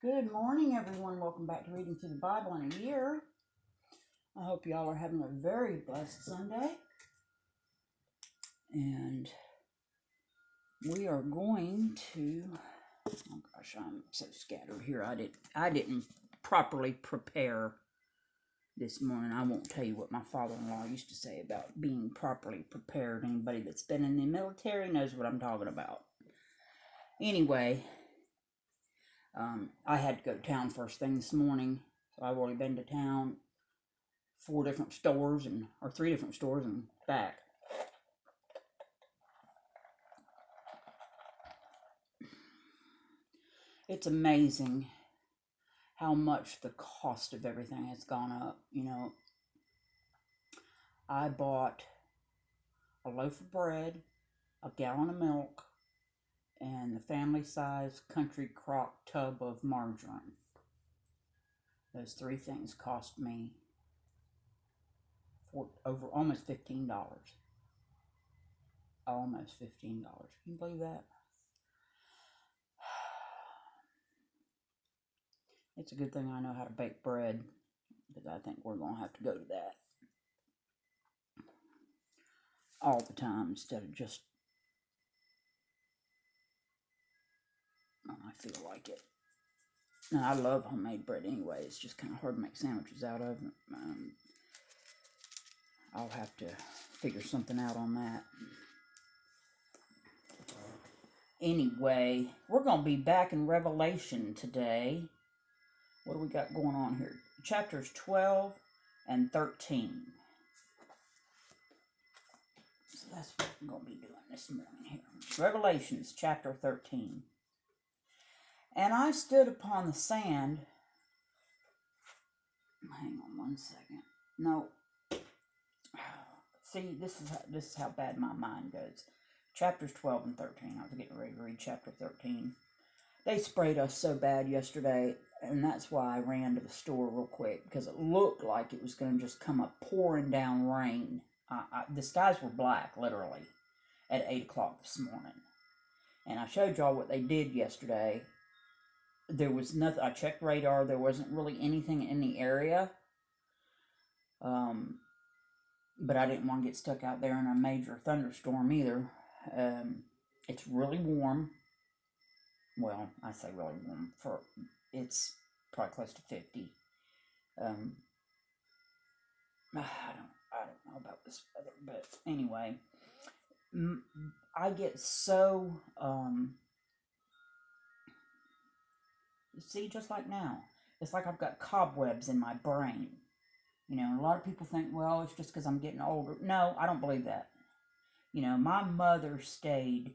Good morning, everyone. Welcome back to Reading Through the Bible in a Year. I hope y'all are having a very blessed Sunday. And we are going to, oh gosh, I'm so scattered here. I didn't properly prepare this morning. I won't tell you what my father-in-law used to say about being properly prepared. Anybody that's been in the military knows what I'm talking about. Anyway, I had to go to town first thing this morning, so I've already been to town, 3 different stores and back. It's amazing how much the cost of everything has gone up. I bought a loaf of bread, a gallon of milk, and the family size country crock tub of margarine. Those 3 things cost me over almost $15. Almost $15. Can you believe that? It's a good thing I know how to bake bread, because I think we're going to have to go to that all the time instead of just when I feel like it. Now, I love homemade bread anyway. It's just kind of hard to make sandwiches out of. I'll have to figure something out on that. Anyway, we're going to be back in Revelation today. What do we got going on here? Chapters 12 and 13. So that's what we're going to be doing this morning here. Revelations chapter 13. And I stood upon the sand. Hang on one second. No. See, this is how bad my mind goes. Chapters 12 and 13. I was getting ready to read chapter 13. They sprayed us so bad yesterday, and that's why I ran to the store real quick, because it looked like it was going to just come up pouring down rain. The skies were black, literally, at 8 o'clock this morning. And I showed y'all what they did yesterday. There was nothing. I checked radar. There wasn't really anything in the area. But I didn't want to get stuck out there in a major thunderstorm either. It's really warm. Well, I say really warm. It's probably close to 50. I don't know about this weather, but anyway, I get so see, just like now, it's like I've got cobwebs in my brain. A lot of people think, well, it's just because I'm getting older. No, I don't believe that. My mother stayed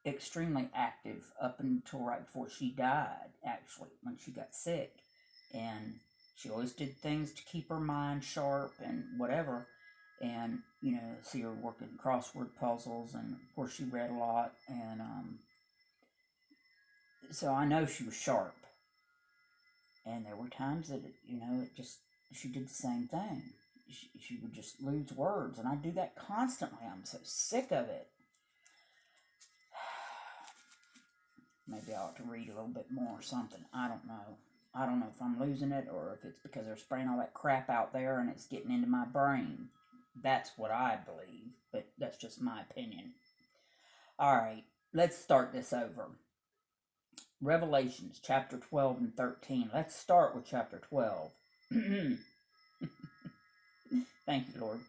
extremely active up until right before she died, actually, when she got sick. And she always did things to keep her mind sharp and whatever. And, see her working crossword puzzles, and of course she read a lot. And so I know she was sharp. And there were times that, she did the same thing. She would just lose words, and I do that constantly. I'm so sick of it. Maybe I ought to read a little bit more or something. I don't know. I don't know if I'm losing it or if it's because they're spraying all that crap out there and it's getting into my brain. That's what I believe, but that's just my opinion. All right, let's start this over. Revelations chapter 12 and 13. Let's start with chapter 12. Thank you, Lord.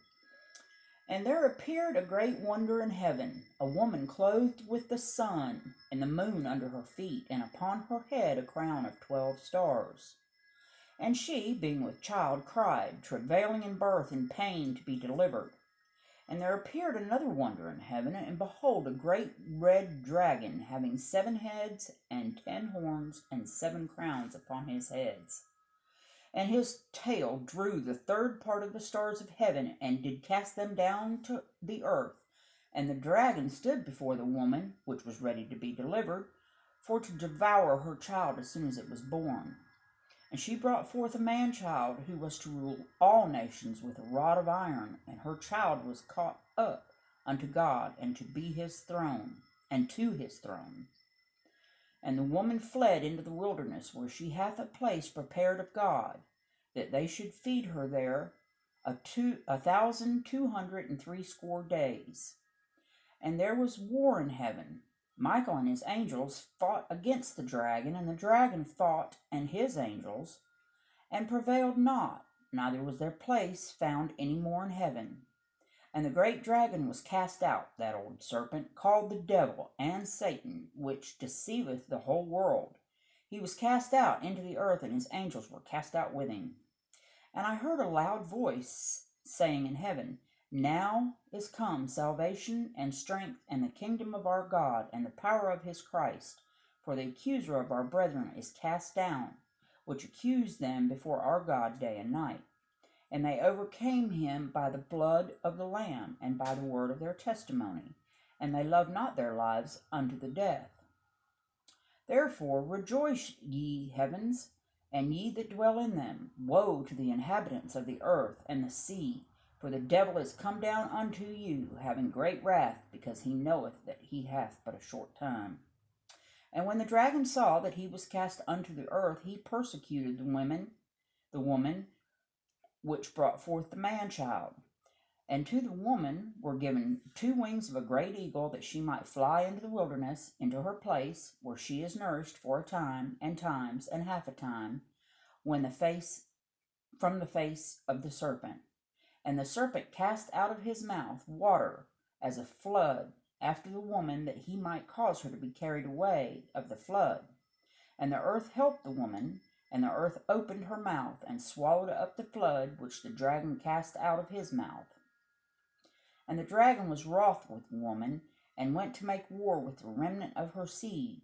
And there appeared a great wonder in heaven, a woman clothed with the sun, and the moon under her feet, and upon her head a crown of 12 stars. And she, being with child, cried, travailing in birth and pain to be delivered. And there appeared another wonder in heaven, and behold, a great red dragon, having 7 heads and 10 horns, and 7 crowns upon his heads. And his tail drew the 3rd part of the stars of heaven, and did cast them down to the earth. And the dragon stood before the woman, which was ready to be delivered, for to devour her child as soon as it was born. And she brought forth a man-child, who was to rule all nations with a rod of iron, and her child was caught up unto God, and to his throne. And the woman fled into the wilderness, where she hath a place prepared of God, that they should feed her there 1,260 days. And there was war in heaven. Michael and his angels fought against the dragon, and the dragon fought and his angels, and prevailed not, neither was their place found any more in heaven. And the great dragon was cast out, that old serpent, called the devil and Satan, which deceiveth the whole world. He was cast out into the earth, and his angels were cast out with him. And I heard a loud voice saying in heaven, Now is come salvation and strength and the kingdom of our God and the power of his Christ. For the accuser of our brethren is cast down, which accused them before our God day and night. And they overcame him by the blood of the Lamb and by the word of their testimony, and they loved not their lives unto the death. Therefore rejoice, ye heavens, and ye that dwell in them. Woe to the inhabitants of the earth and the sea, for the devil is come down unto you, having great wrath, because he knoweth that he hath but a short time. And when the dragon saw that he was cast unto the earth, he persecuted the woman which brought forth the man-child. And to the woman were given 2 wings of a great eagle, that she might fly into the wilderness, into her place, where she is nourished for a time, and times, and half a time, from the face of the serpent. And the serpent cast out of his mouth water as a flood after the woman, that he might cause her to be carried away of the flood. And the earth helped the woman, and the earth opened her mouth, and swallowed up the flood which the dragon cast out of his mouth. And the dragon was wroth with the woman, and went to make war with the remnant of her seed,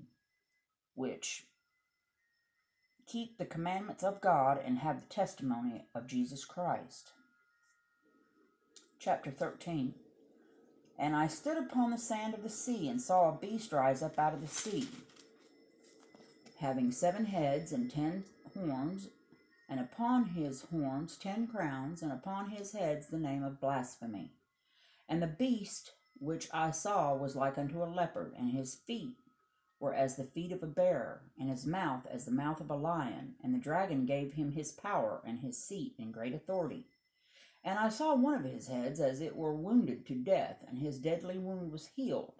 which keep the commandments of God, and have the testimony of Jesus Christ. Chapter 13. And I stood upon the sand of the sea, and saw a beast rise up out of the sea, having 7 heads and 10 horns, and upon his horns 10 crowns, and upon his heads the name of blasphemy. And the beast which I saw was like unto a leopard, and his feet were as the feet of a bear, and his mouth as the mouth of a lion. And the dragon gave him his power, and his seat, and great authority. And I saw one of his heads as it were wounded to death, and his deadly wound was healed.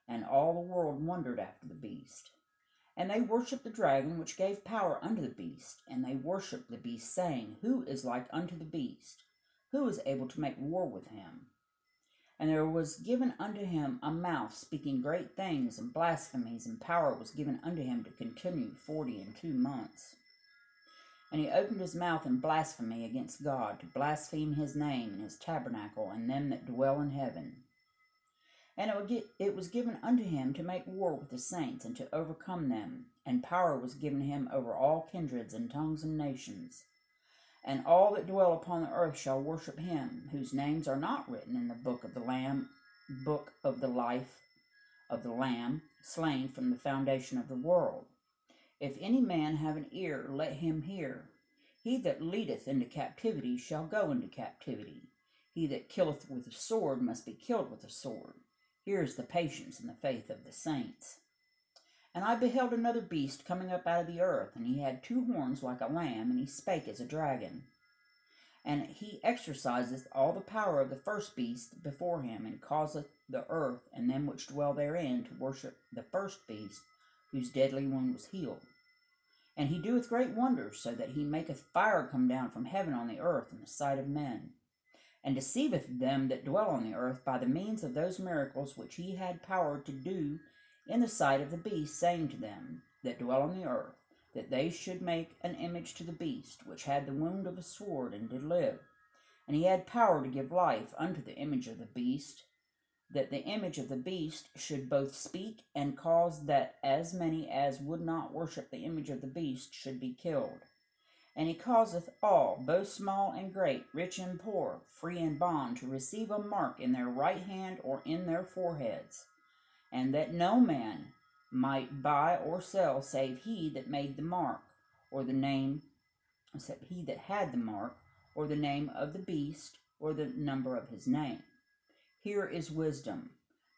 And all the world wondered after the beast. And they worshipped the dragon, which gave power unto the beast. And they worshipped the beast, saying, Who is like unto the beast? Who is able to make war with him? And there was given unto him a mouth speaking great things and blasphemies, and power was given unto him to continue 42 months. And he opened his mouth in blasphemy against God, to blaspheme his name and his tabernacle, and them that dwell in heaven. And it was given unto him to make war with the saints, and to overcome them. And power was given him over all kindreds and tongues and nations. And all that dwell upon the earth shall worship him, whose names are not written in the book of the life of the Lamb, slain from the foundation of the world. If any man have an ear, let him hear. He that leadeth into captivity shall go into captivity. He that killeth with a sword must be killed with a sword. Here is the patience and the faith of the saints. And I beheld another beast coming up out of the earth, and he had 2 horns like a lamb, and he spake as a dragon. And he exerciseth all the power of the first beast before him, and causeth the earth and them which dwell therein to worship the first beast, whose deadly wound was healed. And he doeth great wonders, so that he maketh fire come down from heaven on the earth in the sight of men, and deceiveth them that dwell on the earth by the means of those miracles which he had power to do in the sight of the beast, saying to them that dwell on the earth, that they should make an image to the beast, which had the wound of a sword, and did live. And he had power to give life unto the image of the beast, that the image of the beast should both speak, and cause that as many as would not worship the image of the beast should be killed. And he causeth all, both small and great, rich and poor, free and bond, to receive a mark in their right hand or in their foreheads, and that no man might buy or sell save he that made the mark, or the name, except he that had the mark, or the name of the beast, or the number of his name. Here is wisdom.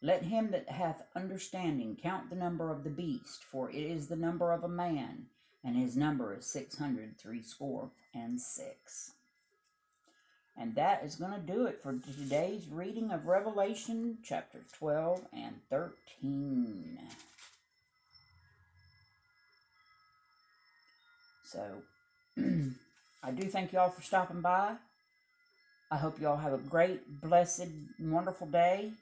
Let him that hath understanding count the number of the beast, for it is the number of a man, and his number is 666. And that is going to do it for today's reading of Revelation chapters 12 and 13. So, I do thank y'all for stopping by. I hope y'all have a great, blessed, wonderful day.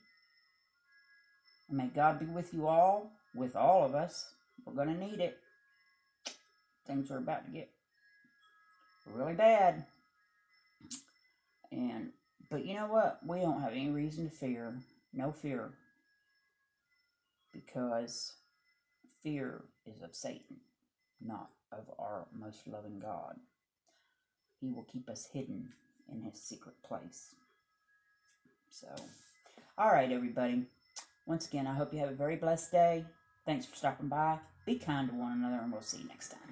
And may God be with you all, with all of us. We're going to need it. Things are about to get really bad. But you know what? We don't have any reason to fear. No fear. Because fear is of Satan, not of our most loving God. He will keep us hidden in his secret place. So, all right, everybody. Once again, I hope you have a very blessed day. Thanks for stopping by. Be kind to one another, and we'll see you next time.